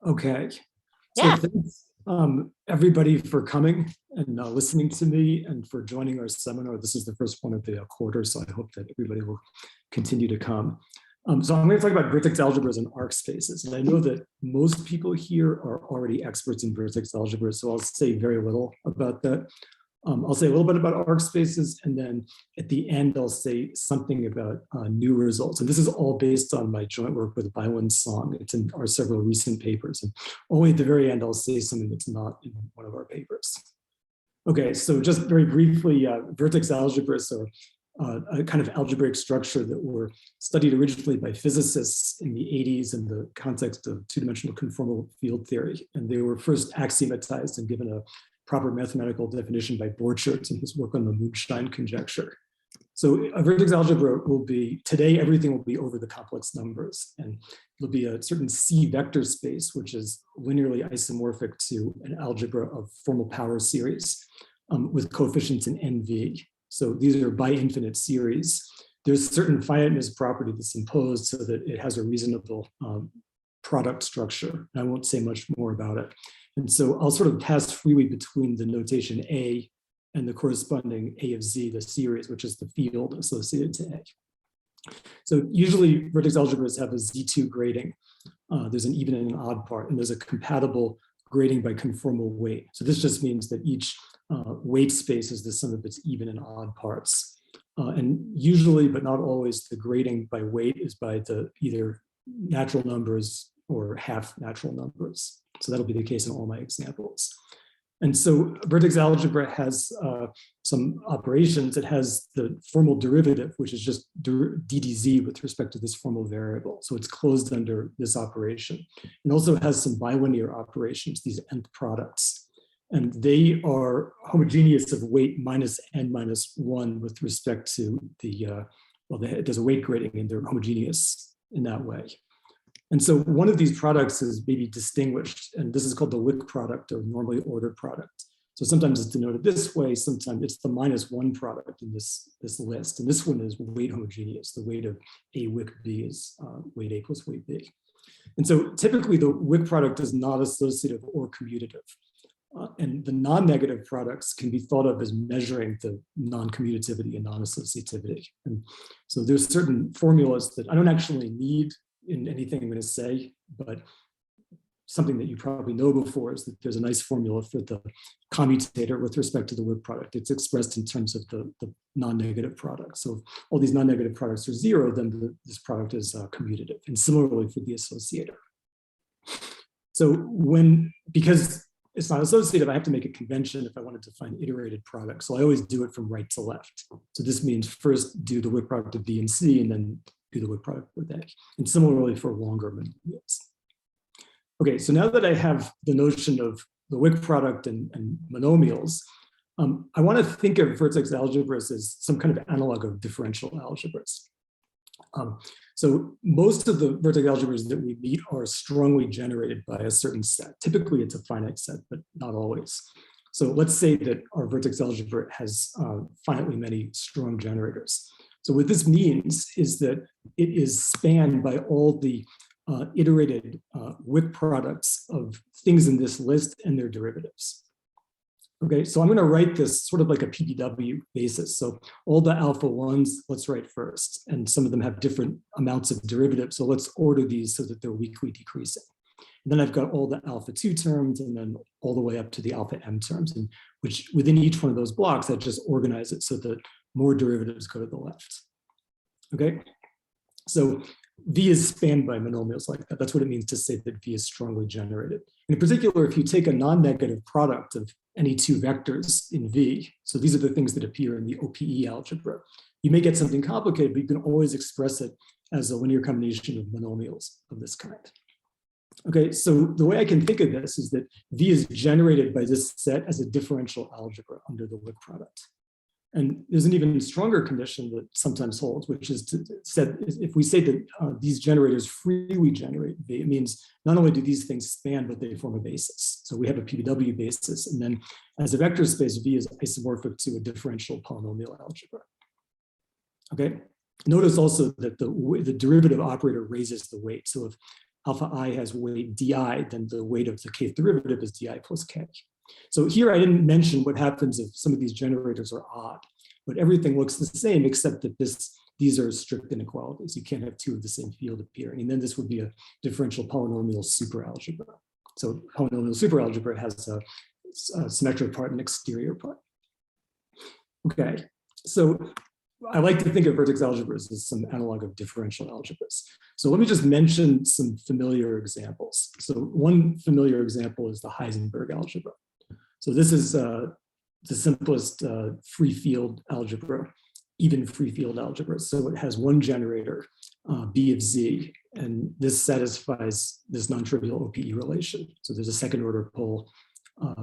Okay, so Yeah. thanks everybody for coming and listening to me and for joining our seminar. This is the first one of the quarter, so I hope that everybody will continue to come. So I'm going to talk about vertex algebras and arc spaces. And I know that most people here are already experts in vertex algebras, so I'll say very little about that. I'll say a little bit about arc spaces, and then at the end, I'll say something about new results. And this is all based on my joint work with Linshaw. It's in our several recent papers. And only at the very end, I'll say something that's not in one of our papers. Okay, so just very briefly, vertex algebras are a kind of algebraic structure that were studied originally by physicists in the 80s in the context of two-dimensional conformal field theory. And they were first axiomatized and given a proper mathematical definition by Borchert in his work on the moonshine conjecture. So a vertex algebra will be, today everything will be over the complex numbers, and it'll be a certain C vector space, which is linearly isomorphic to an algebra of formal power series with coefficients in NV. So these are bi-infinite series. There's a certain finiteness property that's imposed so that it has a reasonable product structure. And I won't say much more about it. And so I'll sort of pass freely between the notation A and the corresponding A of Z, the series, which is the field associated to A. So usually vertex algebras have a Z2 grading. There's an even and an odd part, and there's a compatible grading by conformal weight. So this just means that each weight space is the sum of its even and odd parts. And usually, but not always, the grading by weight is by the either natural numbers or half natural numbers. So that'll be the case in all my examples. And so vertex algebra has some operations. It has the formal derivative, which is just ddz with respect to this formal variable. So it's closed under this operation. And also has some bilinear operations, these nth products. And they are homogeneous of weight minus n minus 1 with respect to the, there's a weight grading and they're homogeneous in that way. And so one of these products is maybe distinguished, and this is called the Wick product or normally ordered product. So sometimes it's denoted this way, sometimes it's the -1 product in this list. And this one is weight homogeneous. The weight of A Wick B is weight A plus weight B. And so typically the Wick product is not associative or commutative. And the non-negative products can be thought of as measuring the non-commutativity and non-associativity. And so there's certain formulas that I don't actually need in anything I'm going to say, but something that you probably know before is that there's a nice formula for the commutator with respect to the Wick product. It's expressed in terms of the non-negative product. So if all these non-negative products are 0, then this product is commutative. And similarly for the associator. So because it's not associative, I have to make a convention if I wanted to find iterated products. So I always do it from right to left. So this means first do the Wick product of B and C, and then do the Wick product with A. And similarly for longer monomials. Okay, so now that I have the notion of the Wick product and monomials, I want to think of vertex algebras as some kind of analog of differential algebras. So most of the vertex algebras that we meet are strongly generated by a certain set. Typically, it's a finite set, but not always. So let's say that our vertex algebra has finitely many strong generators. So what this means is that it is spanned by all the iterated Wick products of things in this list and their derivatives. Okay, so I'm going to write this sort of like a PPW basis. So all the alpha 1s, let's write first. And some of them have different amounts of derivatives. So let's order these so that they're weakly decreasing. And then I've got all the alpha 2 terms and then all the way up to the alpha m terms, and which within each one of those blocks, I just organize it so that more derivatives go to the left. Okay, so V is spanned by monomials like that. That's what it means to say that V is strongly generated. And in particular, if you take a non-negative product of any two vectors in V, so these are the things that appear in the OPE algebra, you may get something complicated, but you can always express it as a linear combination of monomials of this kind. Okay, so the way I can think of this is that V is generated by this set as a differential algebra under the Wick product. And there's an even stronger condition that sometimes holds, which is if we say that these generators freely generate V, it means not only do these things span, but they form a basis. So we have a PPW basis, and then as a vector space, V is isomorphic to a differential polynomial algebra. Okay. Notice also that the derivative operator raises the weight. So if alpha I has weight di, then the weight of the kth derivative is di plus k. So here I didn't mention what happens if some of these generators are odd, but everything looks the same except that these are strict inequalities. You can't have two of the same field appearing. And then this would be a differential polynomial superalgebra. So polynomial superalgebra has a symmetric part and exterior part. Okay, so I like to think of vertex algebras as some analog of differential algebras. So let me just mention some familiar examples. So one familiar example is the Heisenberg algebra. So this is the simplest free field algebra, even free field algebra. So it has one generator, B of z, and this satisfies this non-trivial OPE relation. So there's a second order pole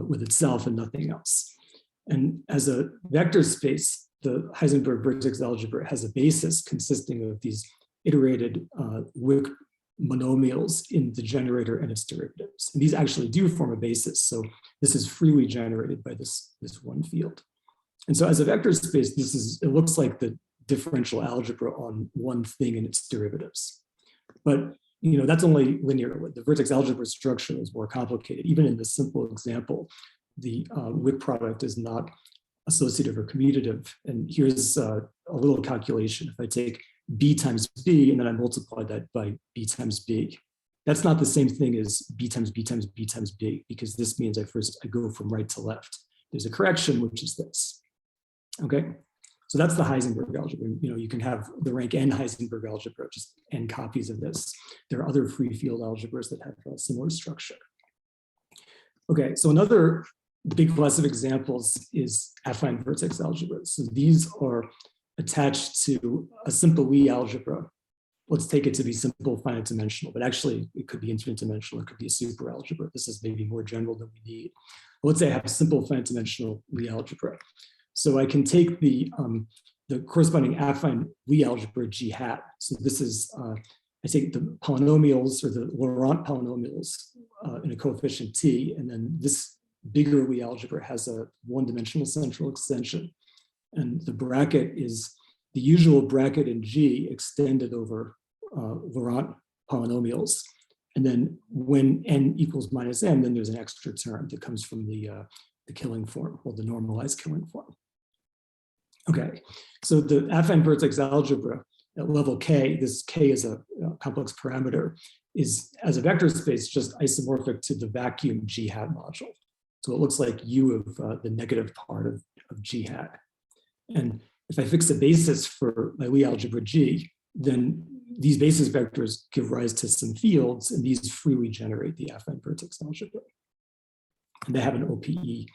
with itself and nothing else. And as a vector space, the Heisenberg vertex algebra has a basis consisting of these iterated Wick monomials in the generator and its derivatives. And these actually do form a basis. So this is freely generated by this one field. And so as a vector space, it looks like the differential algebra on one thing and its derivatives. But that's only linear. The vertex algebra structure is more complicated. Even in this simple example, the Wick product is not associative or commutative. And here's a little calculation. If I take b times b and then I multiply that by b times b, that's not the same thing as b times b times b times b, because this means I go from right to left. There's a correction, which is this. Okay, so that's the Heisenberg algebra. You can have the rank n Heisenberg algebra, just n copies of this. There are other free field algebras that have a similar structure. Okay, so another big class of examples is affine vertex algebra. So these are attached to a simple Lie algebra. Let's take it to be simple finite dimensional, but actually it could be infinite dimensional, it could be a super algebra. This is maybe more general than we need. But let's say I have simple finite dimensional Lie algebra. So I can take the corresponding affine Lie algebra G hat. So this is, I take the polynomials or the Laurent polynomials in a coefficient t, and then this bigger Lie algebra has a one-dimensional central extension. And the bracket is the usual bracket in G extended over Laurent polynomials. And then when n equals minus n, then there's an extra term that comes from the killing form, or the normalized killing form. Okay, so the affine vertex algebra at level k, this k is a complex parameter, is as a vector space just isomorphic to the vacuum G hat module. So it looks like U of the negative part of G hat. And if I fix a basis for my Lie algebra G, then these basis vectors give rise to some fields, and these freely generate the affine vertex algebra. And they have an OPE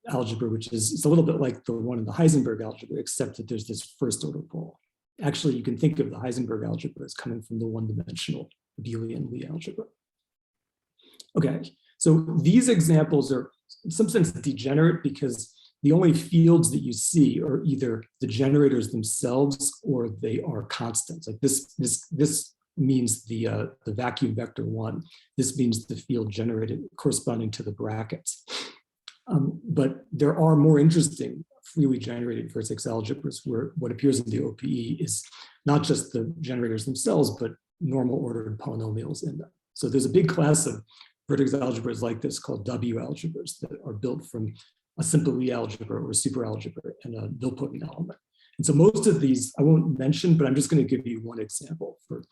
algebra, which is it's a little bit like the one in the Heisenberg algebra, except that there's this first order pole. Actually, you can think of the Heisenberg algebra as coming from the one-dimensional abelian Lie algebra. Okay, so these examples are in some sense degenerate because the only fields that you see are either the generators themselves or they are constants. Like this means the vacuum vector 1. This means the field generated corresponding to the brackets. But there are more interesting freely generated vertex algebras where what appears in the OPE is not just the generators themselves, but normal ordered polynomials in them. So there's a big class of vertex algebras like this called W-algebras that are built from a simple Lie algebra or superalgebra and a nilpotent element. And so most of these I won't mention, but I'm just going to give you one example for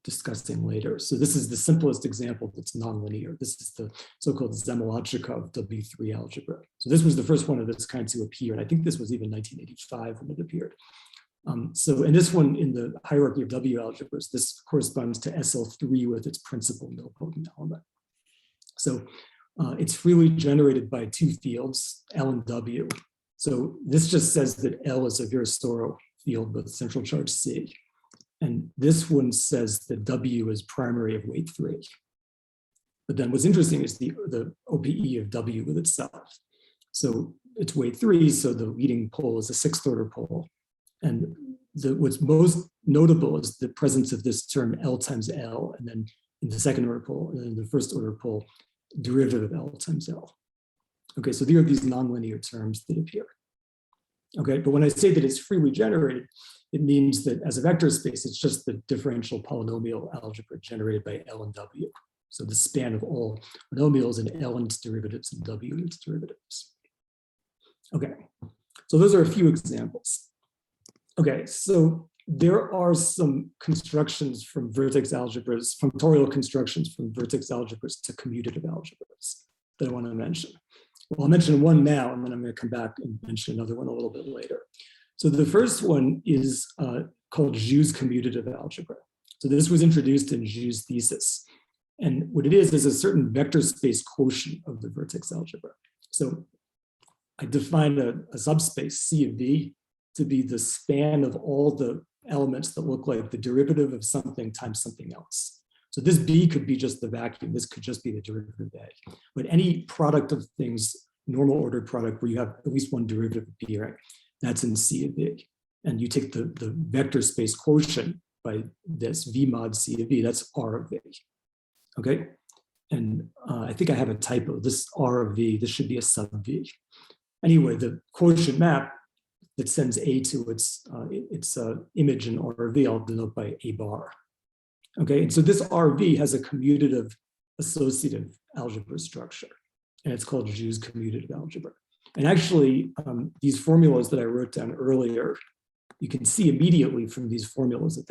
discussing later. So this is the simplest example that's nonlinear. This is the so-called Zamolodchikov W3 algebra. So this was the first one of this kind to appear, and I think this was even 1985 when it appeared. So in this one, in the hierarchy of W algebras, this corresponds to SL3 with its principal nilpotent element. So it's freely generated by two fields, L and W. So this just says that L is a Virasoro field with central charge C. And this one says that W is primary of weight 3. But then what's interesting is the OPE of W with itself. So it's weight 3, so the leading pole is a sixth order pole. And what's most notable is the presence of this term L times L, and then in the second order pole, and then the first order pole, derivative of L times L. Okay, so there are these nonlinear terms that appear. Okay, but when I say that it's freely generated, it means that as a vector space, it's just the differential polynomial algebra generated by L and W. So the span of all monomials in L and its derivatives and W and its derivatives. Okay, so those are a few examples. Okay, so there are some constructions from vertex algebras, functorial constructions from vertex algebras to commutative algebras that I want to mention. Well, I'll mention one now, and then I'm going to come back and mention another one a little bit later. So the first one is called Jou's commutative algebra. So this was introduced in Jou's thesis. And what it is a certain vector space quotient of the vertex algebra. So I define a subspace C of V to be the span of all the elements that look like the derivative of something times something else. So this B could be just the vacuum. This could just be the derivative of A. But any product of things, normal ordered product where you have at least one derivative of B, right? That's in C of V. And you take the vector space quotient by this V mod C of V, that's R of V. Okay? And I think I have a typo. This R of V, this should be a sub V. Anyway, the quotient map that sends A to its image in R of V, I'll denote by A bar. Okay, and so this RV has a commutative associative algebra structure, and it's called Jou's commutative algebra. And actually, these formulas that I wrote down earlier, you can see immediately from these formulas that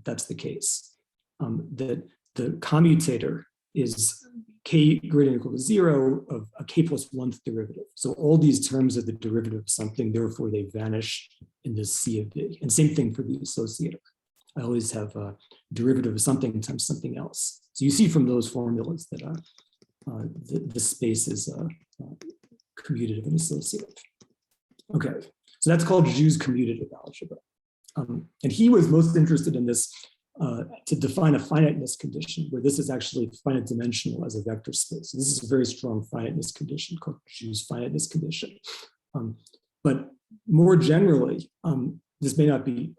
that's the case. That the commutator is k greater than or equal to 0 of a k plus 1th derivative. So all these terms are the derivative of something, therefore they vanish in this C of V. And same thing for the associator. I always have a derivative of something times something else. So you see from those formulas that the space is commutative and associative. Okay, so that's called Jou's commutative algebra. And he was most interested in this to define a finiteness condition, where this is actually finite dimensional as a vector space. So this is a very strong finiteness condition called Jou's finiteness condition. But more generally, this may not be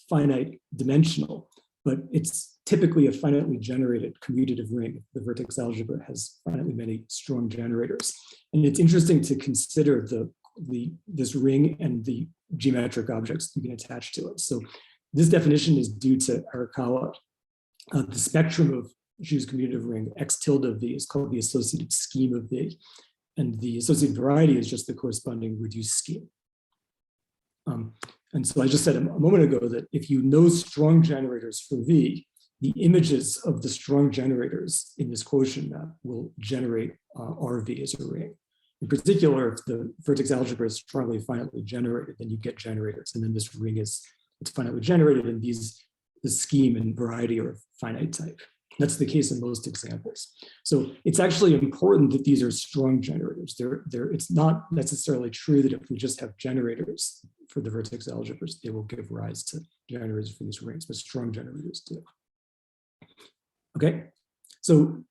finite dimensional, but it's typically a finitely generated commutative ring. The vertex algebra has finitely many strong generators. And it's interesting to consider this ring and the geometric objects you can attach to it. So this definition is due to Arakawa. The spectrum of Jou's commutative ring, X tilde V, is called the associated scheme of V. And the associated variety is just the corresponding reduced scheme. And so I just said a moment ago that if you know strong generators for V, the images of the strong generators in this quotient map will generate RV as a ring. In particular, if the vertex algebra is strongly finitely generated, then you get generators. And then this ring it's finitely generated, and the scheme and variety are finite type. That's the case in most examples. So it's actually important that these are strong generators. It's not necessarily true that if we just have generators for the vertex algebras, they will give rise to generators for these rings, but strong generators do. Okay, so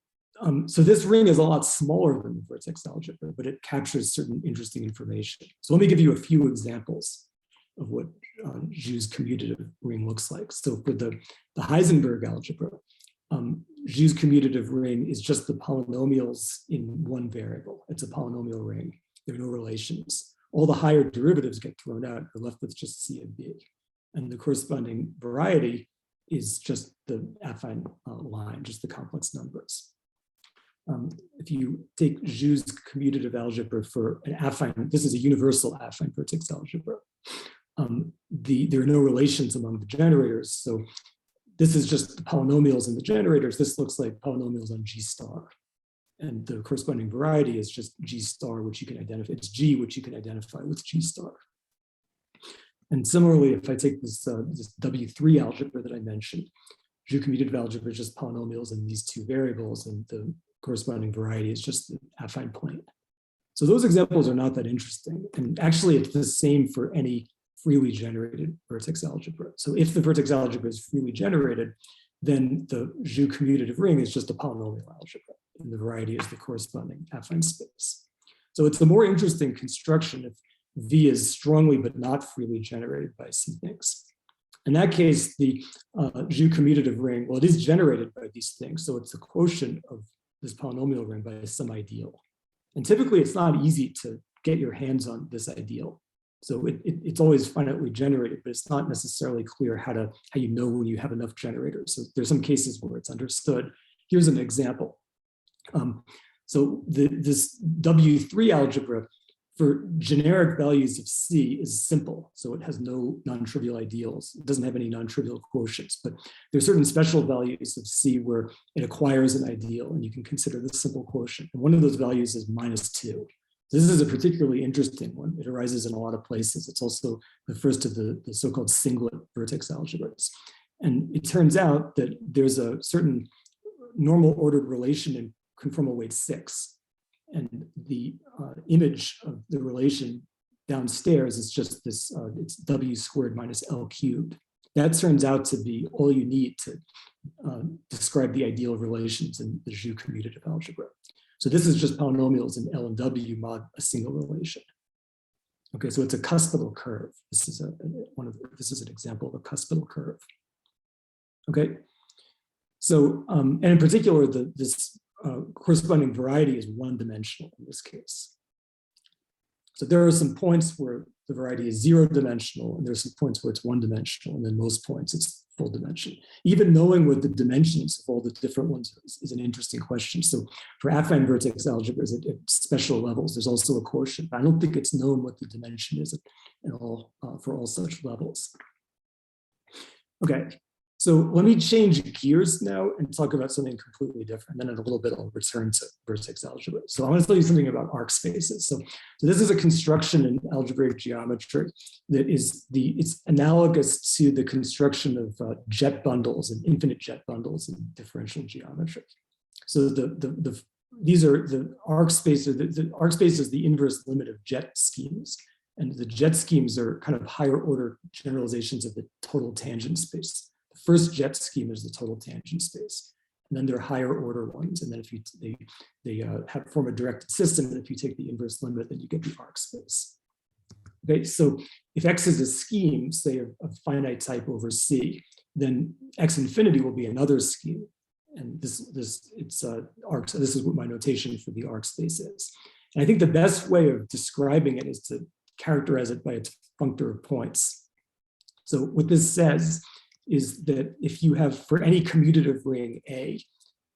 this ring is a lot smaller than the vertex algebra, but it captures certain interesting information. So let me give you a few examples of what Jou's commutative ring looks like. So for the Heisenberg algebra, Jou's commutative ring is just the polynomials in one variable. It's a polynomial ring. There are no relations. All the higher derivatives get thrown out. You're left with just C and B. And the corresponding variety is just the affine line, just the complex numbers. If you take Jou's commutative algebra for an affine, this is a universal affine vertex algebra. There are no relations among the generators. So this is just the polynomials in the generators. This looks like polynomials on G star. And the corresponding variety is just G star, which you can identify. It's G, which you can identify with G star. And similarly, if I take this W3 algebra that I mentioned, Jou's commutative algebra is just polynomials in these two variables, and the corresponding variety is just the affine plane. So those examples are not that interesting. And actually, it's the same for any freely generated vertex algebra. So if the vertex algebra is freely generated, then the Jou's commutative ring is just a polynomial algebra, and the variety is the corresponding affine space. So it's a more interesting construction if V is strongly but not freely generated by C things. In that case, the Jou's commutative ring, well, it is generated by these things, so it's a quotient of this polynomial ring by some ideal. And typically, it's not easy to get your hands on this ideal. So it's always finitely generated, but it's not necessarily clear how you know when you have enough generators. So there's some cases where it's understood. Here's an example. So this W3 algebra for generic values of C is simple. So it has no non-trivial ideals. It doesn't have any non-trivial quotients, but there are certain special values of C where it acquires an ideal, and you can consider the simple quotient. And one of those values is -2. This is a particularly interesting one. It arises in a lot of places. It's also the first of the so-called singlet vertex algebras. And it turns out that there's a certain normal ordered relation in conformal weight 6. And the image of the relation downstairs is just this, it's W squared minus L cubed. That turns out to be all you need to describe the ideal relations in the Zhu commutative algebra. So this is just polynomials in L and W mod a single relation. Okay, so it's a cuspidal curve. This is this is an example of a cuspidal curve. Okay, so and in particular, this corresponding variety is one-dimensional in this case. So there are some points where the variety is zero-dimensional, and there's some points where it's one-dimensional, and then most points it's full dimension. Even knowing what the dimensions of all the different ones is an interesting question. So for affine vertex algebras at special levels, there's also a quotient. I don't think it's known what the dimension is at all for all such levels. Okay. So let me change gears now and talk about something completely different. Then in a little bit, I'll return to vertex algebra. So I want to tell you something about arc spaces. So this is a construction in algebraic geometry that is it's analogous to the construction of jet bundles and infinite jet bundles in differential geometry. So these are the arc spaces. The arc space is the inverse limit of jet schemes. And the jet schemes are kind of higher order generalizations of the total tangent space. First jet scheme is the total tangent space, and then there are higher order ones. And then if they form a directed system, and if you take the inverse limit, then you get the arc space. Okay, so if X is a scheme, say of finite type over C, then X infinity will be another scheme, and it's arc. So this is what my notation for the arc space is. And I think the best way of describing it is to characterize it by its functor of points. So what this says is that if you have, for any commutative ring A,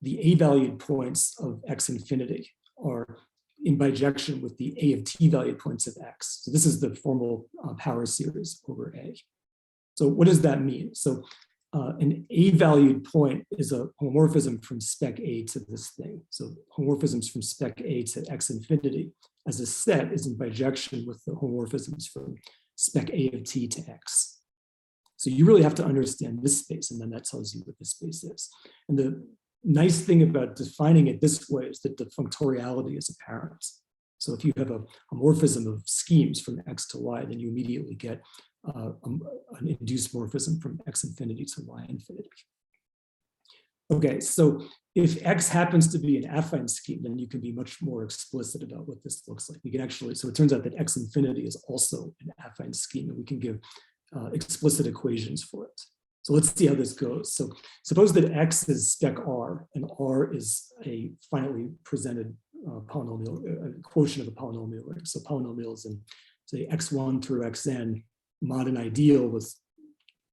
the A-valued points of X infinity are in bijection with the A of T valued points of X. So this is the formal power series over A. So what does that mean? So an A-valued point is a homomorphism from spec A to this thing. So homomorphisms from spec A to X infinity as a set is in bijection with the homomorphisms from spec A of T to X. So you really have to understand this space, and then that tells you what this space is. And the nice thing about defining it this way is that the functoriality is apparent. So if you have a morphism of schemes from X to Y, then you immediately get an induced morphism from X infinity to Y infinity. Okay, so if X happens to be an affine scheme, then you can be much more explicit about what this looks like. We can actually, so it turns out that X infinity is also an affine scheme, and we can give explicit equations for it. So let's see how this goes. So suppose that X is spec R, and R is a finitely presented polynomial, a quotient of a polynomial ring. So polynomials in, say, X1 through Xn mod an ideal with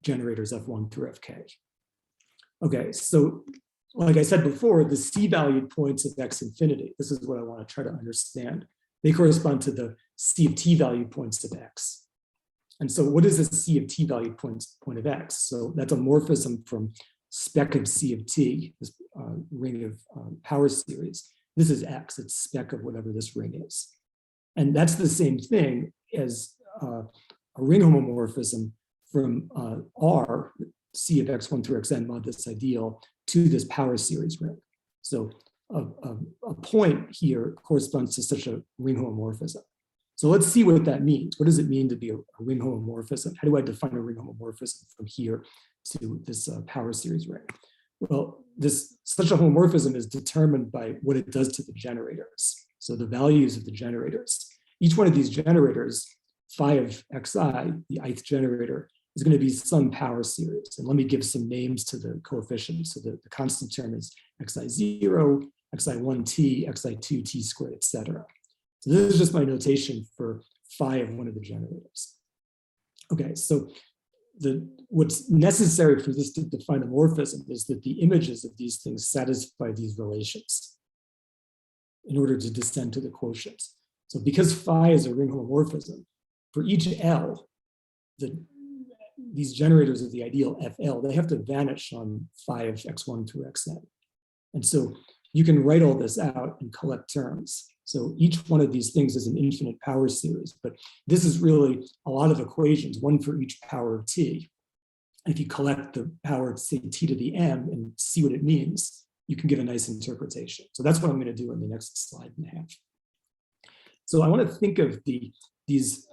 generators F1 through Fk. Okay, so like I said before, the C-valued points of X infinity, this is what I want to try to understand. They correspond to the C of T valued points of X. And so what is a C of T valued point of X? So that's a morphism from spec of C of T, this ring of power series. This is X, it's spec of whatever this ring is. And that's the same thing as a ring homomorphism from R, C of X1 through Xn mod this ideal, to this power series ring. So a point here corresponds to such a ring homomorphism. So let's see what that means. What does it mean to be a ring homomorphism? How do I define a ring homomorphism from here to this power series ring? Well, such a homomorphism is determined by what it does to the generators. So the values of the generators. Each one of these generators, phi of xi, the ith generator, is going to be some power series. And let me give some names to the coefficients. So the constant term is xi0, xi1t, xi2t squared, et cetera. So this is just my notation for phi of one of the generators. Okay, so what's necessary for this to define a morphism is that the images of these things satisfy these relations in order to descend to the quotients. So because phi is a ring homomorphism, for each L, these generators of the ideal FL, they have to vanish on phi of x1 through xn. And so you can write all this out and collect terms. So each one of these things is an infinite power series, but this is really a lot of equations, one for each power of t. If you collect the power, say, t to the m and see what it means, you can give a nice interpretation. So that's what I'm going to do in the next slide and a half. So I want to think of these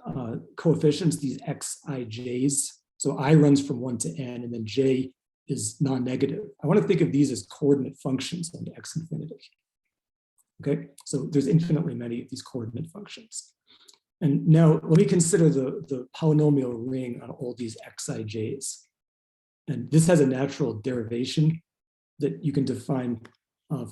coefficients, these xij's. So I runs from 1 to n, and then j is non-negative. I want to think of these as coordinate functions on x infinity. Okay, so there's infinitely many of these coordinate functions. And now let me consider the polynomial ring on all these xij's. And this has a natural derivation that you can define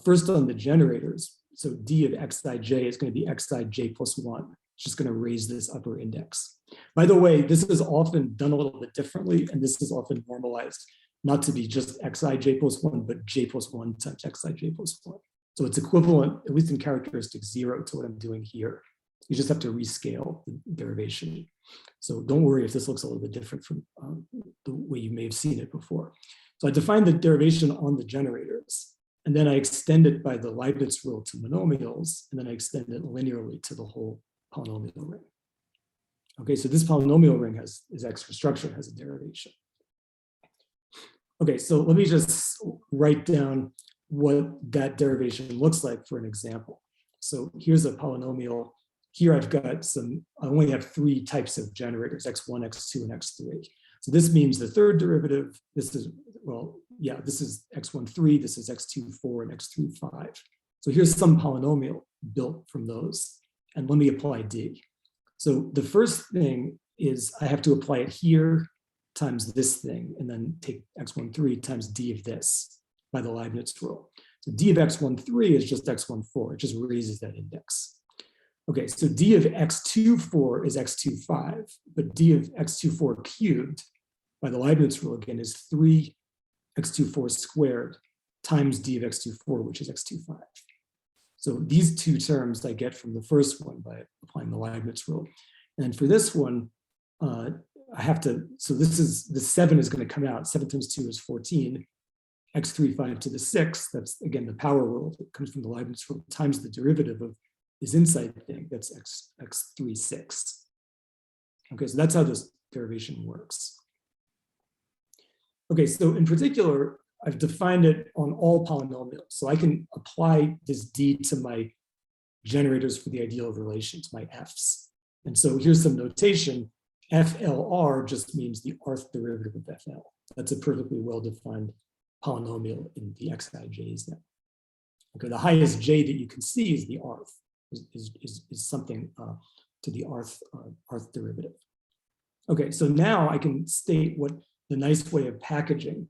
first on the generators. So d of xij is going to be xij plus 1. It's just going to raise this upper index. By the way, this is often done a little bit differently, and this is often normalized not to be just xij plus 1, but j plus 1 times xij plus 1. So it's equivalent, at least in characteristic 0, to what I'm doing here. You just have to rescale the derivation. So don't worry if this looks a little bit different from the way you may have seen it before. So I define the derivation on the generators, and then I extend it by the Leibniz rule to monomials, and then I extend it linearly to the whole polynomial ring. Okay, so this polynomial ring is extra structure, has a derivation. Okay, so let me just write down what that derivation looks like for an example. So here's a polynomial. Here I've got I only have 3 types of generators, x1, x2, and x3. So this means the third derivative, this is x1, 3, this is x2, 4, and x3, 5. So here's some polynomial built from those. And let me apply d. So the first thing is I have to apply it here times this thing, and then take x1, 3 times d of this by the Leibniz rule. So d of x1, 3 is just x1, 4. It just raises that index. Okay, so d of x2, 4 is x2, 5, but d of x2, 4 cubed by the Leibniz rule again is 3 x2, 4 squared times d of x2, 4, which is x2, 5. So these 2 terms I get from the first one by applying the Leibniz rule. And for this one, I have to, so the 7 is going to come out. 7 times 2 is 14. x3, 5 to the 6, that's again the power rule that comes from the Leibniz rule, times the derivative of this inside thing, that's x3, 6. Okay, so that's how this derivation works. Okay, so in particular, I've defined it on all polynomials. So I can apply this d to my generators for the ideal of relations, my f's. And so here's some notation. FLR just means the rth derivative of FL. That's a perfectly well-defined polynomial in the xij's now. Okay, the highest j that you can see is the rth, is something to the rth derivative. Okay, so now I can state what the nice way of packaging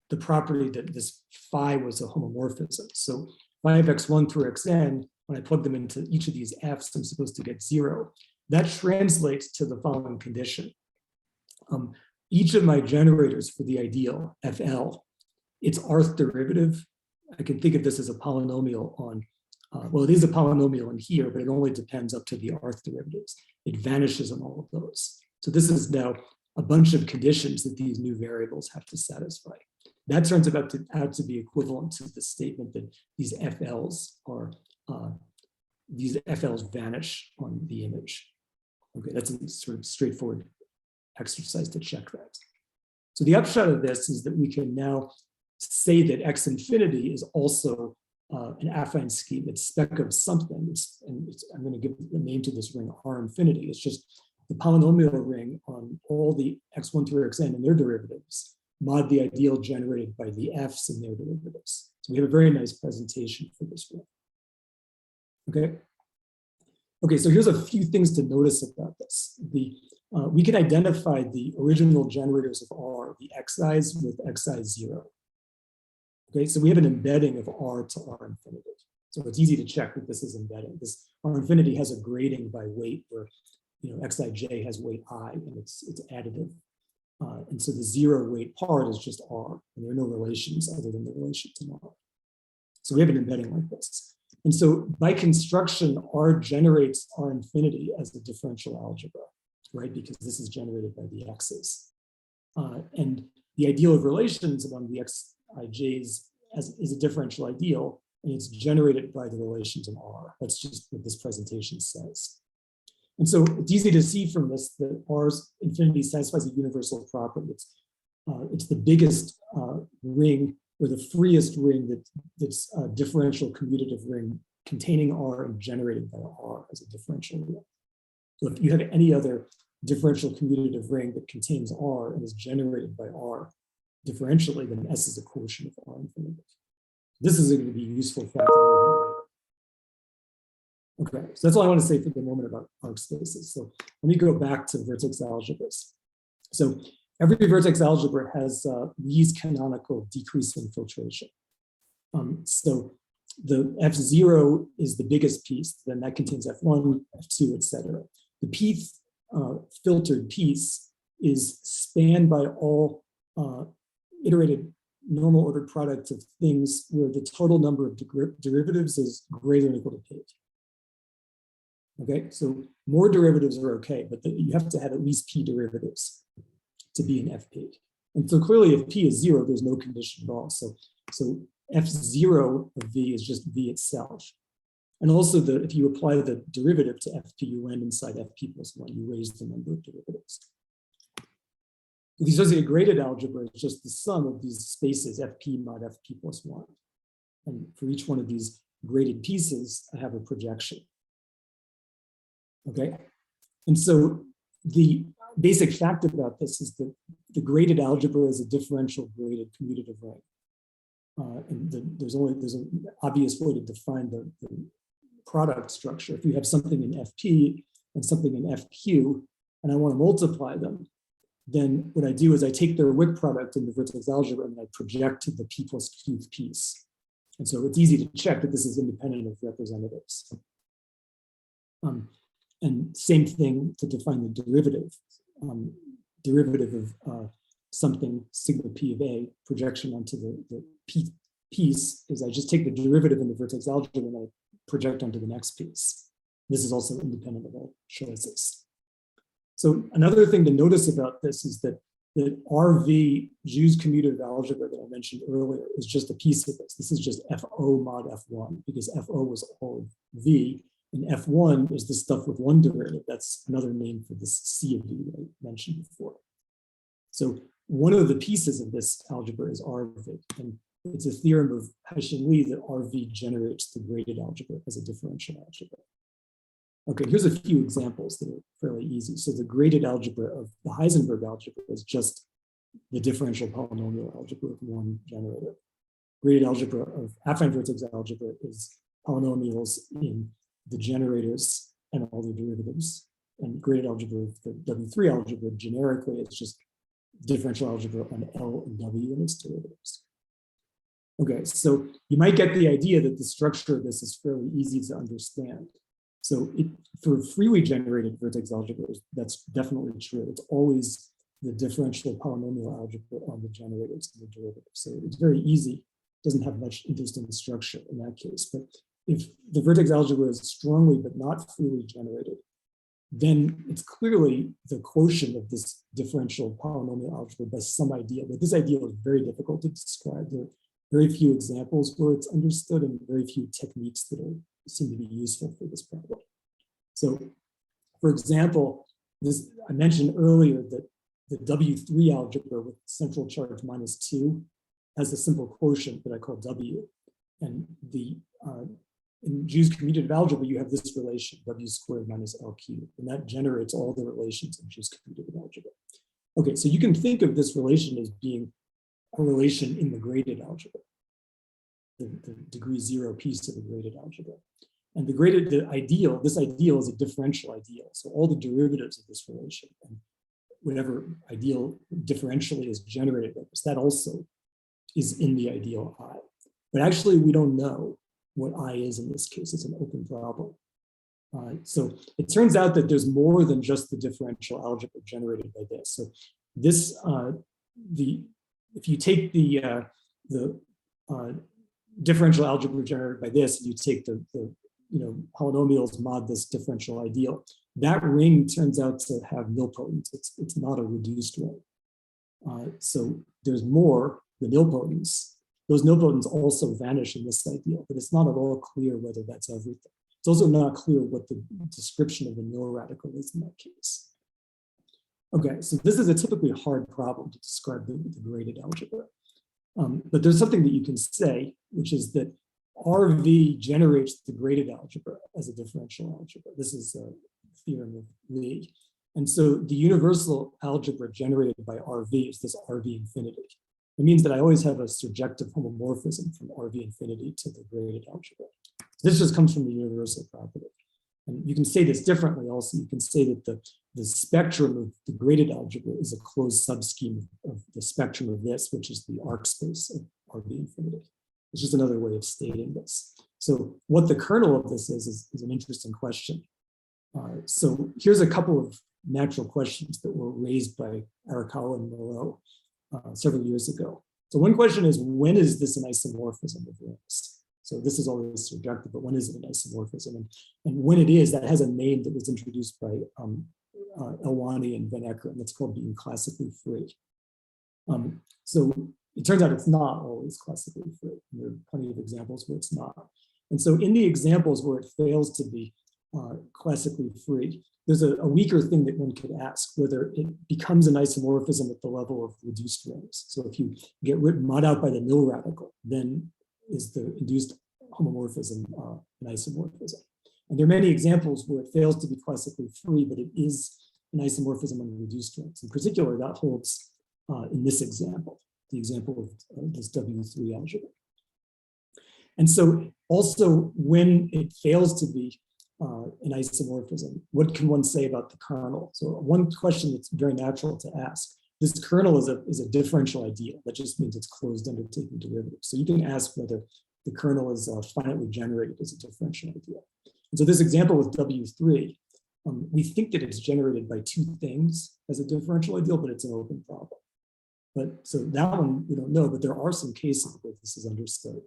the property that this phi was a homomorphism. So phi of x1 through xn, when I plug them into each of these f's, I'm supposed to get 0. That translates to the following condition. Each of my generators for the ideal, FL, its rth derivative, I can think of this as a polynomial on, well, it is a polynomial in here, but it only depends up to the rth derivatives. It vanishes on all of those. So this is now a bunch of conditions that these new variables have to satisfy. That turns out to be equivalent to the statement that these FLs vanish on the image. Okay, that's a sort of straightforward exercise to check that. So the upshot of this is that we can now say that x infinity is also an affine scheme. It's spec of something. I'm going to give the name to this ring R infinity. It's just the polynomial ring on all the x1 through xn and their derivatives, mod the ideal generated by the f's and their derivatives. So we have a very nice presentation for this ring. Okay. Okay, so here's a few things to notice about this. We can identify the original generators of R, the xi's with xi0. Okay, so we have an embedding of R to R infinity. So it's easy to check that this is embedding. This R infinity has a grading by weight where xij has weight I, and it's additive. And so the zero weight part is just R, and there are no relations other than the relations in R. So we have an embedding like this. And so by construction, R generates R infinity as a differential algebra, right? Because this is generated by the x's. And the ideal of relations among the xij's is a differential ideal, and it's generated by the relations in R. That's just what this presentation says. And so it's easy to see from this that R's infinity satisfies a universal property. It's the biggest ring, or the freest ring that's a differential commutative ring containing R and generated by R as a differential ring. So if you have any other differential commutative ring that contains R and is generated by R differentially, then S is a quotient of R infinity. This is going to be useful fact. Okay, so that's all I want to say for the moment about arc spaces. So let me go back to vertex algebras. So every vertex algebra has these canonical decreasing filtration. So the F0 is the biggest piece, then that contains F1, F2, etc. The pth filtered piece is spanned by all iterated normal ordered products of things where the total number of derivatives is greater than or equal to p. Okay, so more derivatives are okay, but you have to have at least p derivatives to be an FP. And so clearly if p is 0, there's no condition at all. So F0 of V is just V itself. And also if you apply the derivative to FP, you land inside FP plus 1, you raise the number of derivatives. The associated graded algebra is just the sum of these spaces, FP mod FP plus 1. And for each one of these graded pieces, I have a projection. Okay, and so the basic fact about this is that the graded algebra is a differential graded commutative ring. And there's an obvious way to define the product structure. If you have something in FP and something in FQ, and I want to multiply them, then what I do is I take their Wick product in the vertex algebra and I project to the P plus Qth piece. And so it's easy to check that this is independent of representatives. And same thing to define the derivative. Derivative of something sigma P of A, projection onto the P piece is I just take the derivative in the vertex algebra and I project onto the next piece. This is also independent of all choices. So another thing to notice about this is that the RV Jou's commutative algebra that I mentioned earlier is just a piece of this. This is just FO mod F1 because FO was all V. And F1 is the stuff with one derivative. That's another name for this C of D that I mentioned before. So one of the pieces of this algebra is RV. And it's a theorem of Haisheng-Li that RV generates the graded algebra as a differential algebra. Okay, here's a few examples that are fairly easy. So the graded algebra of the Heisenberg algebra is just the differential polynomial algebra with one generator. Graded algebra of affine vertex algebra is polynomials in the generators and all the derivatives. And graded algebra of the W3 algebra generically, it's just differential algebra on L and W and its derivatives. Okay, so you might get the idea that the structure of this is fairly easy to understand. So for freely generated vertex algebras, that's definitely true. It's always the differential polynomial algebra on the generators and the derivatives. So it's very easy, doesn't have much interesting structure in that case. But if the vertex algebra is strongly but not freely generated, then it's clearly the quotient of this differential polynomial algebra by some ideal. But this ideal is very difficult to describe. There are very few examples where it's understood and very few techniques that seem to be useful for this problem. So, for example, I mentioned earlier that the W3 algebra with central charge -2 has a simple quotient that I call W. And in Jou's commutative algebra, you have this relation, W squared minus L cubed, and that generates all the relations in Jou's commutative algebra. Okay, so you can think of this relation as being a relation in the graded algebra, the degree 0 piece of the graded algebra. And this ideal is a differential ideal. So all the derivatives of this relation and whatever ideal differentially is generated by this, that also is in the ideal I. But actually, we don't know what I is in this case. It's an open problem. So it turns out that there's more than just the differential algebra generated by this. So this, if you take the differential algebra generated by this, and you take the polynomials mod this differential ideal, that ring turns out to have nilpotents. It's not a reduced ring. So there's more, the nilpotents. Those nilpotents also vanish in this ideal, but it's not at all clear whether that's everything. It's also not clear what the description of the nil radical is in that case. Okay, so this is a typically hard problem to describe the graded algebra. But there's something that you can say, which is that RV generates the graded algebra as a differential algebra. This is a theorem of Lie. And so the universal algebra generated by RV is this RV infinity. It means that I always have a surjective homomorphism from RV infinity to the graded algebra. So this just comes from the universal property. And you can say this differently also. You can say that the spectrum of the graded algebra is a closed subscheme of the spectrum of this, which is the arc space of RV infinity. It's just another way of stating this. So what the kernel of this is an interesting question. So here's a couple of natural questions that were raised by Arakawa and Moreau several years ago. So one question is, when is this an isomorphism of rings? So this is always subjective, but when is it an isomorphism? And when it is, that has a name that was introduced by Elwani and Van Ecker, and it's called being classically free. So it turns out it's not always classically free. There are plenty of examples where it's not. And so in the examples where it fails to be classically free, there's a weaker thing that one could ask, whether it becomes an isomorphism at the level of reduced rings. So if you get mod out by the nil radical, then is the induced homomorphism an isomorphism? And there are many examples where it fails to be classically free, but it is an isomorphism on reduced rings. In particular, that holds in this example, the example of this W3 algebra. And so also when it fails to be an isomorphism, what can one say about the kernel? So one question that's very natural to ask, this kernel is a differential ideal. That just means it's closed under taking derivatives. So you can ask whether the kernel is finitely generated as a differential ideal. And so this example with W3, we think that it's generated by two things as a differential ideal, but it's an open problem. But so that one we don't know, but there are some cases where this is understood.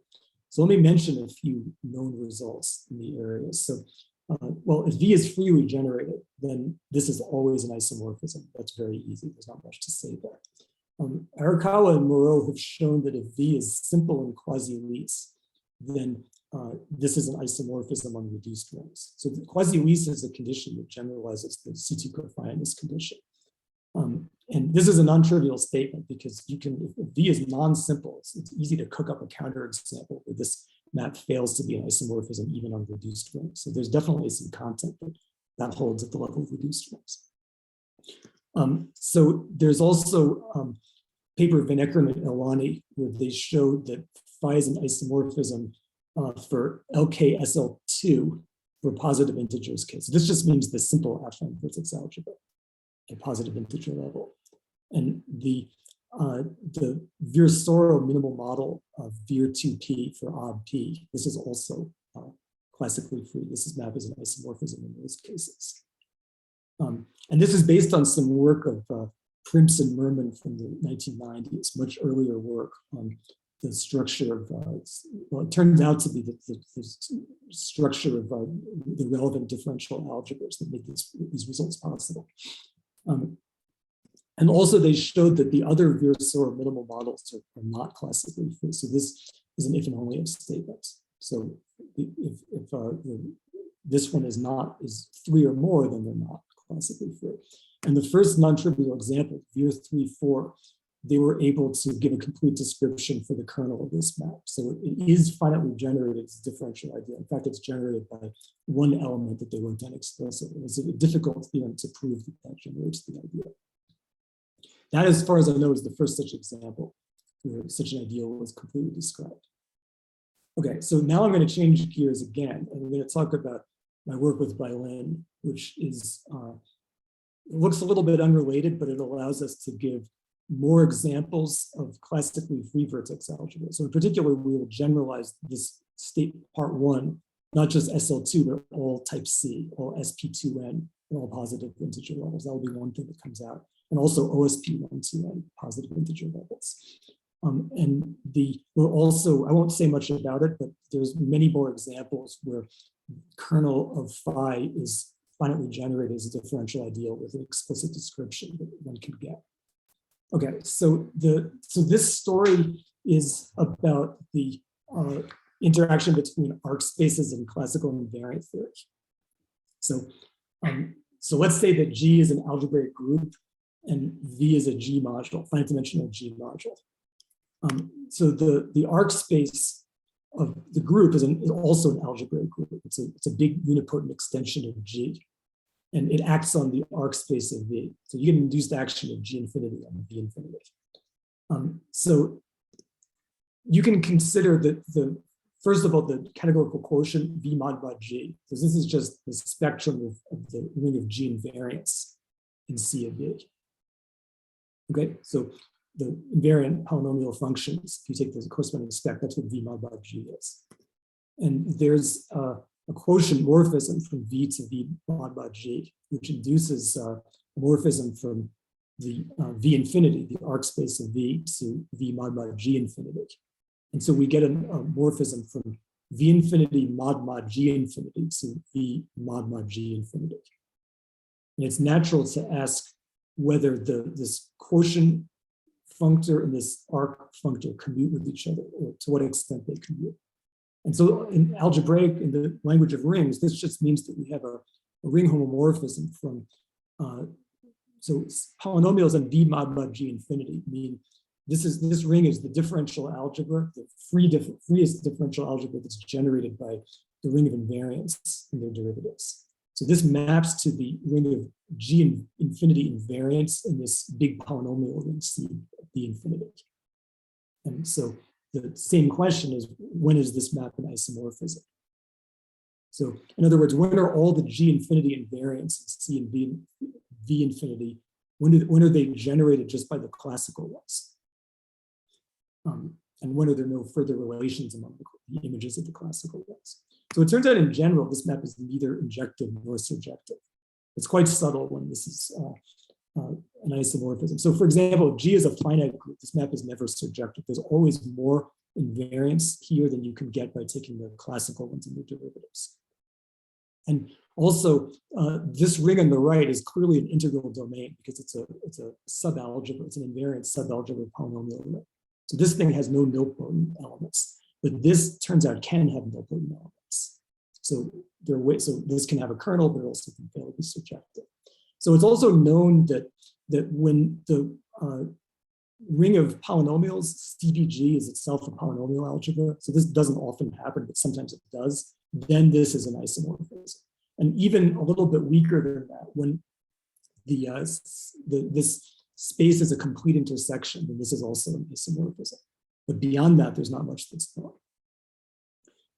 So let me mention a few known results in the area. So well, if V is freely generated, then this is always an isomorphism. That's very easy. There's not much to say there. Arakawa and Moreau have shown that if V is simple and quasi-Lie, then this is an isomorphism on reduced rings. So the quasi-Lie is a condition that generalizes the C2 cofiniteness condition. And this is a non-trivial statement because you can, if V is non-simple, it's easy to cook up a counterexample where this map fails to be an isomorphism even on reduced rings. So there's definitely some content that holds at the level of reduced rings. So there's also paper of Van Eckeren and Elwani where they showed that phi is an isomorphism for LKSL2 for positive integers case. So this just means the simple affine vertex algebra at positive integer level. And the Virasoro minimal model of Vir2P for odd P, this is also classically free. This map is an isomorphism in those cases. And this is based on some work of Primps and Merman from the 1990s, much earlier work on the structure of, well, it turns out to be the structure of the relevant differential algebras that make these results possible. And also they showed that the other Virasoro minimal models are not classically free. So this is an if and only if statement. So if this one is 3 or more, then they're not classically free. And the first non-trivial example, Vir3,4, they were able to give a complete description for the kernel of this map. So it is finitely generated as a differential ideal. In fact, it's generated by one element that they wrote down explicitly. It's a difficult theorem to prove that that generates the ideal. That, as far as I know, is the first such example where such an ideal was completely described. Okay, so now I'm going to change gears again, and we're going to talk about my work with Bailin, which is looks a little bit unrelated, but it allows us to give more examples of classically free vertex algebra. So in particular, we will generalize this state part 1 not just SL2, but all type C, all SP2N, and all positive integer levels. That will be one thing that comes out. And also OSP1, positive integer levels. And we're also, I won't say much about it, but there's many more examples where kernel of phi is finitely generated as a differential ideal with an explicit description that one can get. Okay, so this story is about the interaction between arc spaces and classical invariant theory. So let's say that G is an algebraic group and V is a G module, finite dimensional G module. So the arc space of the group is also an algebraic group. It's a big unipotent extension of G, and it acts on the arc space of V. So you get an induced action of G infinity on V infinity. So you can consider that first of all, the categorical quotient V mod by G, because this is just the spectrum of the ring of G invariants in C of V. Okay, so the invariant polynomial functions, if you take the corresponding spec, that's what V mod by G is. And there's a quotient morphism from V to V mod by G, which induces a morphism from the V infinity, the arc space of V, to V mod by G infinity. And so we get a morphism from V infinity mod G infinity to V mod G infinity. And it's natural to ask whether this quotient functor and this arc functor commute with each other, or to what extent they commute. And so in algebraic, in the language of rings, this just means that we have a ring homomorphism from, so polynomials and V mod G infinity mean this ring is the differential algebra, the freest differential algebra that's generated by the ring of invariants and their derivatives. So this maps to the ring of G infinity invariants in this big polynomial ring C, the infinity. And so the same question is, when is this map an isomorphism? So in other words, when are all the G infinity invariants in C and V infinity, when are they generated just by the classical ones? And when are there no further relations among the images of the classical ones? So it turns out in general, this map is neither injective nor surjective. It's quite subtle when this is an isomorphism. So for example, if G is a finite group, this map is never surjective. There's always more invariance here than you can get by taking the classical ones and their derivatives. And also, this ring on the right is clearly an integral domain because it's a subalgebra, it's an invariant subalgebra polynomial ring. So this thing has no nilpotent elements, but this turns out can have nilpotent elements. So this can have a kernel, but it also can fail to be surjective. So it's also known that when the ring of polynomials, CBG, is itself a polynomial algebra, so this doesn't often happen, but sometimes it does, then this is an isomorphism. And even a little bit weaker than that, when this space is a complete intersection, then this is also an isomorphism. But beyond that, there's not much that's known.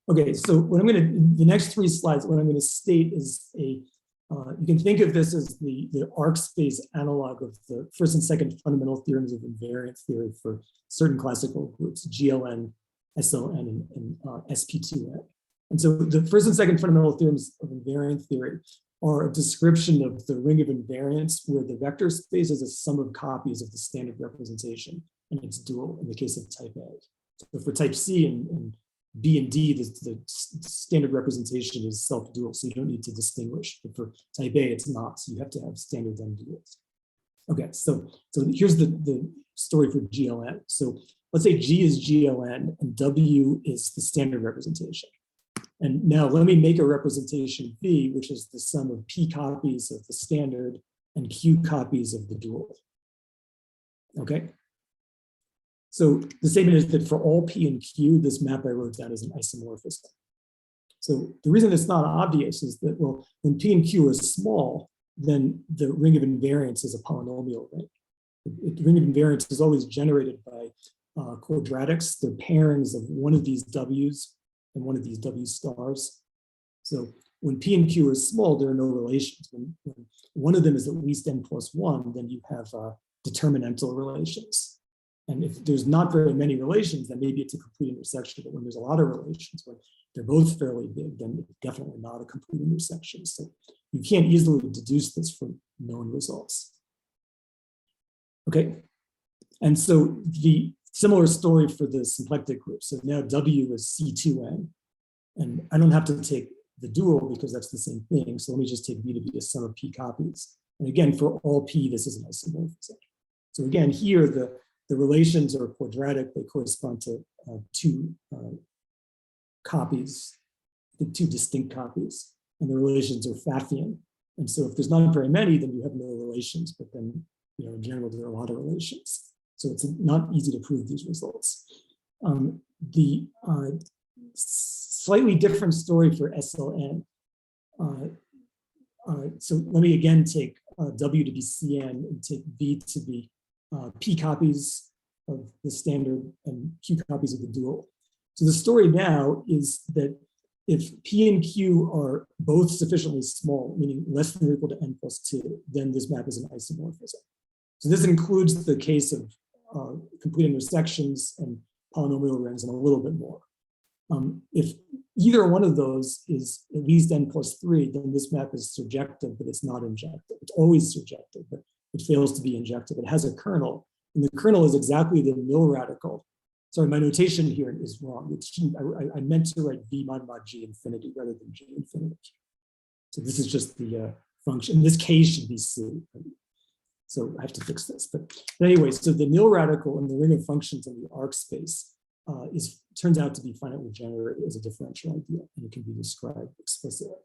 Okay, so the next 3 slides, what I'm going to state is you can think of this as the arc space analog of the first and second fundamental theorems of invariant theory for certain classical groups, GLN, SLN, and SP2N. And so the first and second fundamental theorems of invariant theory are a description of the ring of invariants where the vector space is a sum of copies of the standard representation and it's dual in the case of type A. So for type C and B and D, the standard representation is self-dual, so you don't need to distinguish. But for type A, it's not, so you have to have standard M duals. Okay, so here's the story for GLN. So let's say G is GLN and W is the standard representation. And now let me make a representation V, which is the sum of P copies of the standard and Q copies of the dual. Okay. So the statement is that for all P and Q, this map I wrote down is an isomorphism. So the reason it's not obvious is that, well, when P and Q are small, then the ring of invariance is a polynomial ring. The ring of invariance is always generated by quadratics. They're pairings of one of these W's and one of these W stars. So when P and Q are small, there are no relations. When one of them is at least n plus 1, then you have determinantal relations. And if there's not very many relations, then maybe it's a complete intersection. But when there's a lot of relations, when they're both fairly big, then it's definitely not a complete intersection. So you can't easily deduce this from known results. Okay, and so the similar story for the symplectic group. So now W is C2n, and I don't have to take the dual because that's the same thing. So let me just take V to be a sum of P copies. And again, for all P, this is an isomorphism. So again, here the relations are quadratic. They correspond to two copies, the two distinct copies, and the relations are Pfaffian. And so if there's not very many, then you have no relations, but then, in general, there are a lot of relations. So it's not easy to prove these results. The slightly different story for SLN. So let me again take W to be Cn and take V to be P copies of the standard and Q copies of the dual. So the story now is that if P and Q are both sufficiently small, meaning less than or equal to n plus 2, then this map is an isomorphism. So this includes the case of complete intersections and polynomial rings and a little bit more. If either one of those is at least n plus 3, then this map is surjective, but it's not injective. It's always surjective, but it fails to be injective. It has a kernel, and the kernel is exactly the nil radical. Sorry, my notation here is wrong. I meant to write V mod G infinity rather than G infinity. So this is just the function. This K should be C. So I have to fix this. But anyway, so the nil radical in the ring of functions in the arc space turns out to be finitely generated as a differential idea, and it can be described explicitly.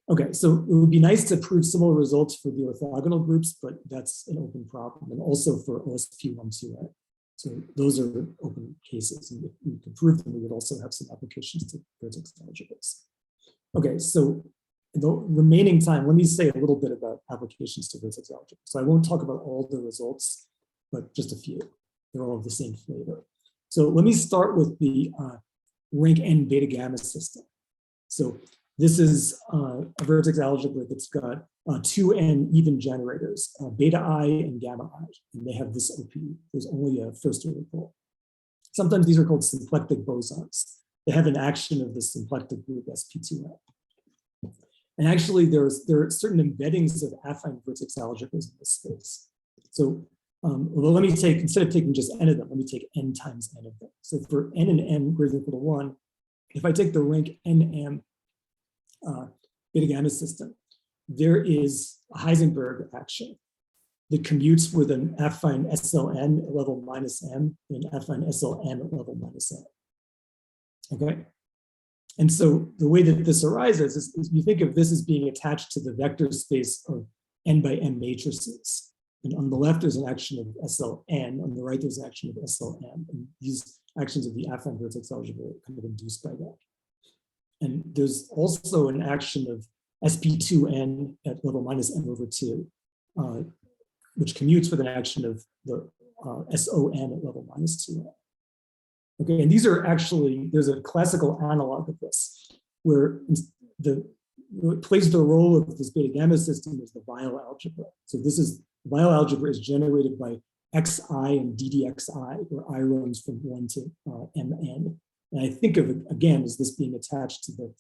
Okay, so it would be nice to prove similar results for the orthogonal groups, but that's an open problem, and also for OSP12A. So those are open cases, and if we could prove them, we would also have some applications to Vertex algebras. Okay, so in the remaining time, let me say a little bit about applications to Vertex algebra. So I won't talk about all the results, but just a few. They're all of the same flavor. So let me start with the rank n beta gamma system. So this is a Vertex algebra that's got 2n even generators, beta I and gamma I, and they have this OP. There's only a first order pole. Sometimes these are called symplectic bosons. They have an action of the symplectic group SP2n. And actually, there are certain embeddings of affine Vertex algebras in this space. So well, let me take, instead of taking just n of them, let me take n times n of them. So for n and n greater than or equal to 1, if I take the rank nm beta gamma system, there is a Heisenberg action that commutes with an affine SLN at level minus m and an affine SLN at level minus n. Okay. And so the way that this arises is you think of this as being attached to the vector space of n by m matrices. And on the left, there's an action of SLN. On the right, there's an action of SLM. And these actions of the affine Vertex algebra are kind of induced by that. And there's also an action of SP2n at level minus m over 2, which commutes with an action of the SON at level minus 2n. Okay, and these are actually, there's a classical analog of this, where what plays the role of this beta gamma system is the Weil algebra. So this is, Weil algebra is generated by xi and ddxi, where I runs from 1 to mn. And I think of it, again, as this being attached to the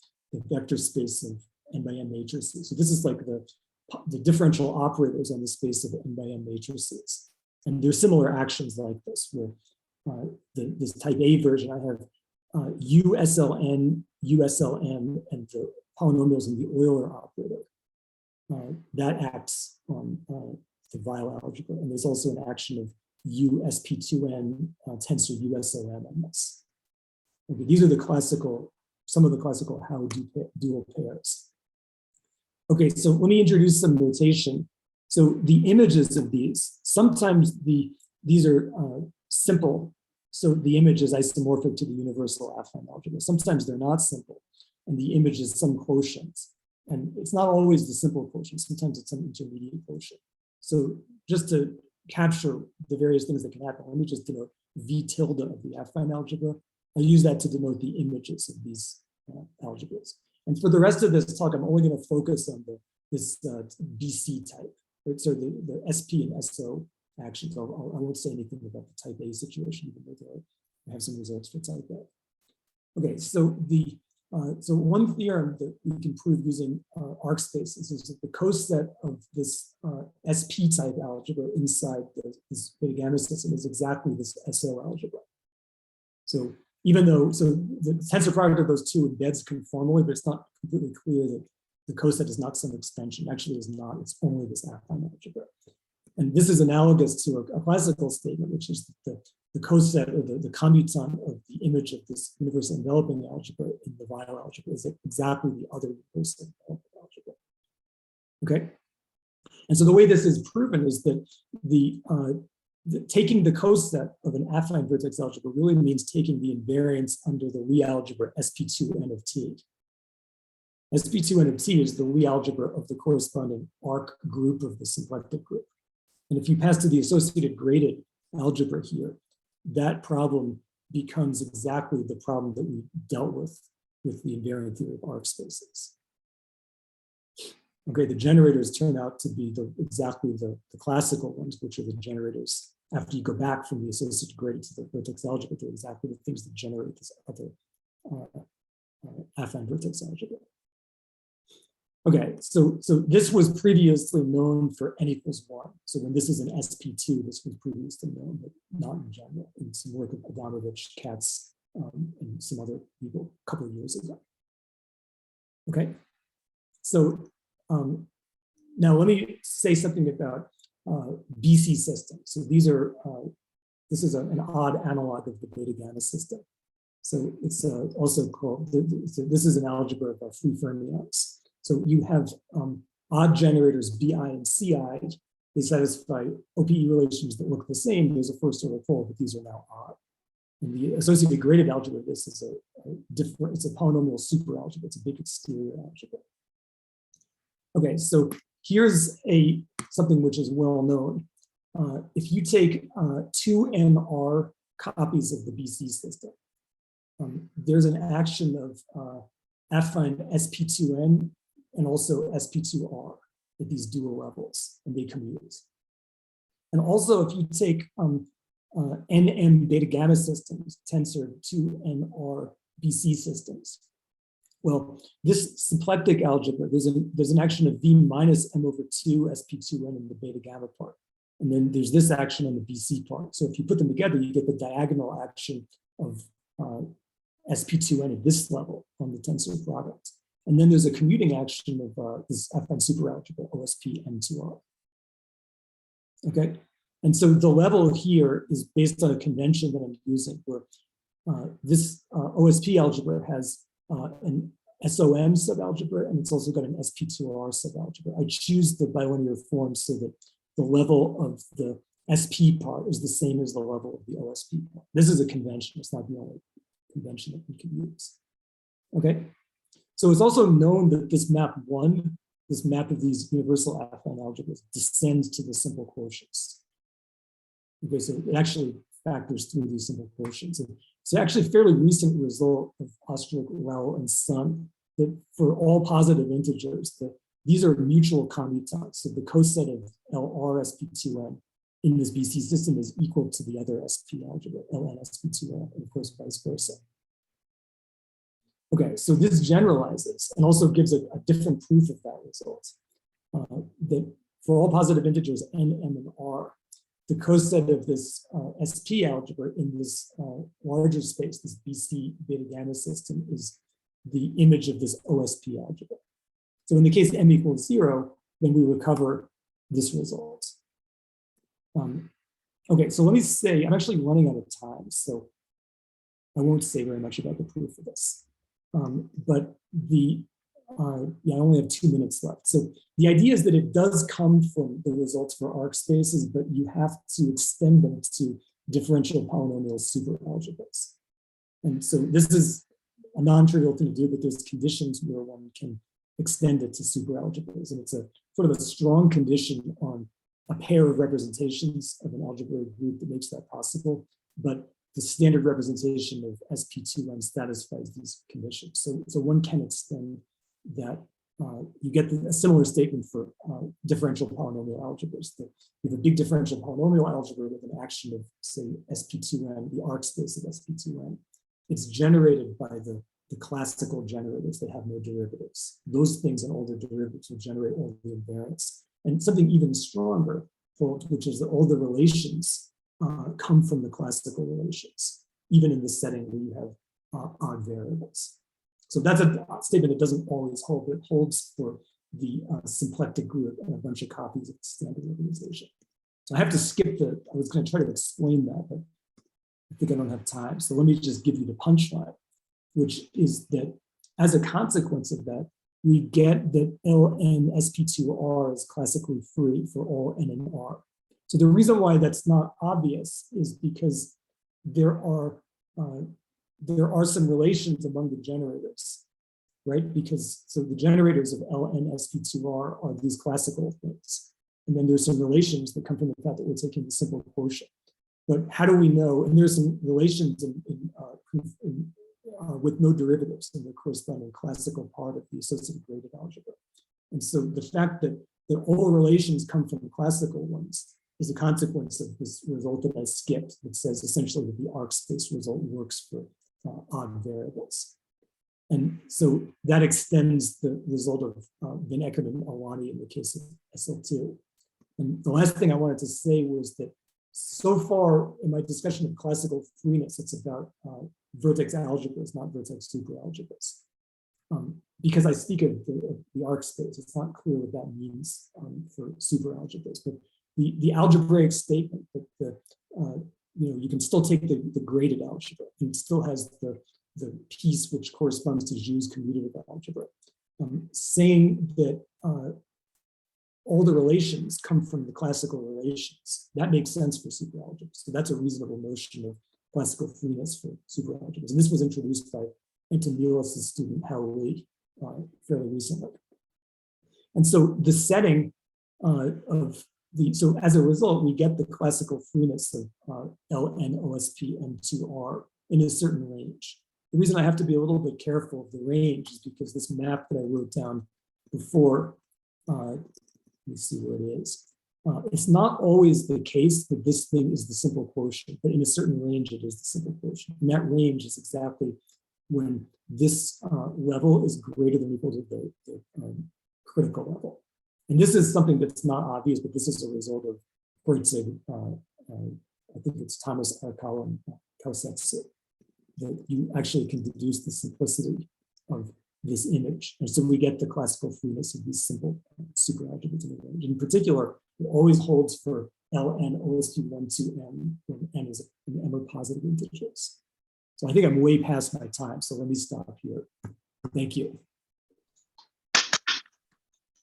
vector space of n by m matrices. So this is like the differential operators on the space of n by m matrices. And there's similar actions like this, where this type A version, I have USLN, USLM, and the polynomials in the Euler operator. That acts on the Weil algebra. And there's also an action of USP2N tensor USLM on this. Okay, these are the classical, some of the classical How dual pairs. Okay, so let me introduce some notation. So the images of these, sometimes these are simple. So the image is isomorphic to the universal affine algebra. Sometimes they're not simple, and the image is some quotient. And it's not always the simple quotient. Sometimes it's some intermediate quotient. So just to capture the various things that can happen, let me just denote V tilde of the affine algebra. I'll use that to denote the images of these algebras. And for the rest of this talk, I'm only going to focus on this BC type. Right? So the SP and SO actions. I won't say anything about the type A situation, even though I have some results for type A. Okay, so so one theorem that we can prove using arc spaces is that the coset of this SP type algebra inside this beta gamma system is exactly this SO algebra. So even though, so the tensor product of those two embeds conformally, but it's not completely clear that the coset is not some extension. Actually, it's not. It's only this affine algebra. And this is analogous to a classical statement, which is that the coset or the commutant of the image of this universal enveloping algebra in the Weil algebra is exactly the other universal enveloping algebra. Okay. And so the way this is proven is that taking the coset of an affine vertex algebra really means taking the invariance under the Lie algebra SP2N of T. SP2N of T is the Lie algebra of the corresponding arc group of the symplectic group. And if you pass to the associated graded algebra here, that problem becomes exactly the problem that we dealt with the invariant theory of arc spaces. Okay, the generators turn out to be exactly the classical ones, which are the generators after you go back from the associated graded to the vertex algebra, they're exactly the things that generate this other affine vertex algebra. Okay, so this was previously known for n equals 1. So when this is an SP2, this was previously known, but not in general, in some work of Adamovich, Katz, and some other people a couple of years ago. Okay, so now let me say something about BC systems. So these are, this is an odd analog of the beta gamma system. So it's also called, this is an algebra of free fermions. So you have odd generators BI and CI. They satisfy OPE relations that look the same. There's a first order pole, but these are now odd. And the associated graded algebra, this is it's a polynomial super algebra. It's a big exterior algebra. Okay, so here's something which is well known. If you take 2NR copies of the BC system, there's an action of affine SP2N and also SP2R at these dual levels, and they commute. And also, if you take NM beta gamma systems, tensor 2NR BC systems, well, this symplectic algebra, there's an action of V minus M over 2 SP2N in the beta gamma part. And then there's this action on the BC part. So if you put them together, you get the diagonal action of SP2N at this level on the tensor product. And then there's a commuting action of this affine superalgebra, OSP M2R. Okay, and so the level here is based on a convention that I'm using where this OSP algebra has an SOM subalgebra, and it's also got an SP2R subalgebra. I choose the bilinear form so that the level of the SP part is the same as the level of the OSP part. This is a convention. It's not the only convention that we can use. Okay. So it's also known that this map 1, this map of these universal affine algebras, descends to the simple quotients. Okay, so it actually factors through these simple quotients. And it's actually a fairly recent result of Ostrich, Rao, and Sun that for all positive integers, these are mutual commutants. So the coset of LR SP2N in this BC system is equal to the other SP algebra, LN SP2N, and of course vice versa. Okay, so this generalizes and also gives a different proof of that result. That for all positive integers n, m, and r, the coset of this SP algebra in this larger space, this BC beta gamma system, is the image of this OSP algebra. So in the case m equals 0, then we recover this result. Okay, so let me say, I'm actually running out of time, so I won't say very much about the proof of this. But I only have 2 minutes left. So the idea is that it does come from the results for arc spaces, but you have to extend them to differential polynomial superalgebras. And so this is a non-trivial thing to do, but there's conditions where one can extend it to superalgebras. And it's a sort of a strong condition on a pair of representations of an algebraic group that makes that possible. But the standard representation of SP2N satisfies these conditions. So one can extend that you get a similar statement for differential polynomial algebras. That you have a big differential polynomial algebra with an action of, say, SP2n, the arc space of SP2n. It's generated by the classical generators that have no derivatives. Those things and all their derivatives will generate all the invariants. And something even stronger, which is that all the relations come from the classical relations, even in the setting where you have odd variables. So that's a statement that doesn't always hold, but it holds for the symplectic group and a bunch of copies of the standard organization. So I have to skip I was going to try to explain that, but I think I don't have time. So let me just give you the punchline, which is that as a consequence of that, we get that Ln sp2r is classically free for all n and r. So the reason why that's not obvious is because there are some relations among the generators, right? Because so the generators of Ln sp2r are these classical things. And then there's some relations that come from the fact that we're taking the simple quotient. But how do we know? And there's some relations with no derivatives in the corresponding classical part of the associative graded algebra. And so the fact that all relations come from the classical ones is a consequence of this result that I skipped that says essentially that the arc space result works for odd variables. And so that extends the result of Van Eckert and Alwani in the case of SL2. And the last thing I wanted to say was that so far in my discussion of classical freeness, it's about vertex algebras, not vertex superalgebras. Because I speak of the arc space, it's not clear what that means for superalgebras. But the algebraic statement that you can still take the graded algebra, and it still has the piece which corresponds to Jou's commutative algebra, saying that all the relations come from the classical relations. That makes sense for superalgebras. So that's a reasonable notion of classical freeness for superalgebras. And this was introduced by Anton Mielis' student Hao Li fairly recently. And so the setting so as a result, we get the classical freeness of Ln OSP M2R in a certain range. The reason I have to be a little bit careful of the range is because this map that I wrote down before, let me see where it is. It's not always the case that this thing is the simple quotient, but in a certain range, it is the simple quotient. And that range is exactly when this level is greater than or equal to the critical level. And this is something that's not obvious, but this is a result of, for example, I think it's Thomas Arkawa and Cosets, that you actually can deduce the simplicity of this image. And so we get the classical freeness of these simple superalgebras in the range. In particular, it always holds for Ln OSP1 to m when n is m are positive integers. So I think I'm way past my time, so let me stop here. Thank you.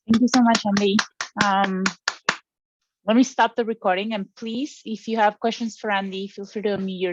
Thank you so much, Andy. Let me stop the recording, and please, if you have questions for Andy, feel free to unmute yourself.